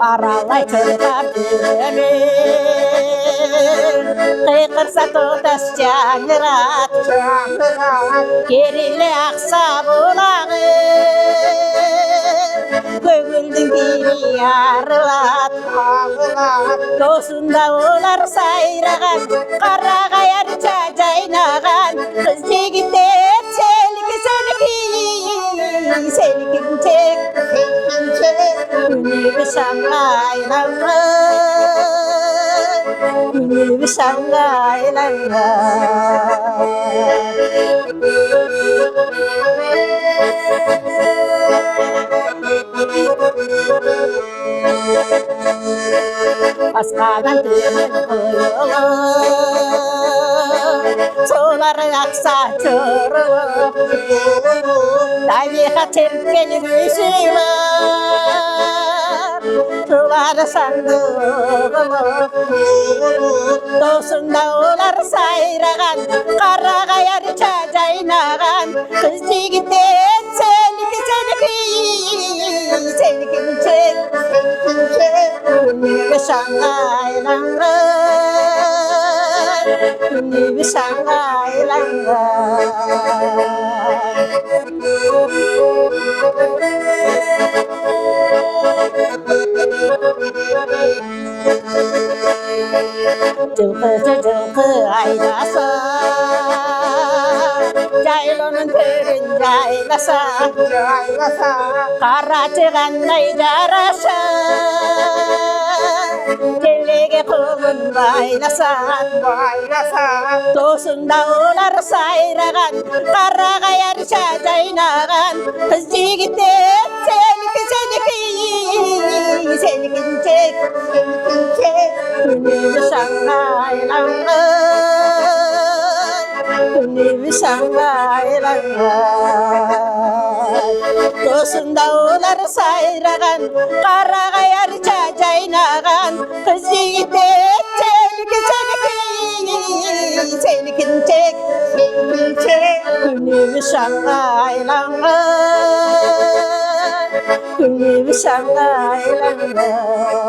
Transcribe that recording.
аралай тұрған дүниемен қиқырса тұтас жаңғырат керейлі ақса бұлағы көңілдің күйі арылат досында олар сайраған қарағаярша жайнаған қыз жігіттер селки селкинчек күнүбү шаңға айланған күнүбү шаңға айланған басқадан төмен қойылып солар ақса чұрылып табиғат тепкен күйшілер туады сандығылып досында олар сайраған қарағаярша жайнаған қыз жігіттер селкинчек күнүбү шаңға айланған күнүбү шаңға жылқы айдаса жайлының төрін жайласа қаратығандай жараша телеге қолын байласа досында олар сайраған қарағаярша жайнаған қыз жігіттер селкинчек күнүбү шаңға айланған күнүбү шаңға айланған досында олар сайраған қарағаярша жайнаған қыз жігіттер селкинчек күнүбү шаңға айланған күнүбү шаңға айланған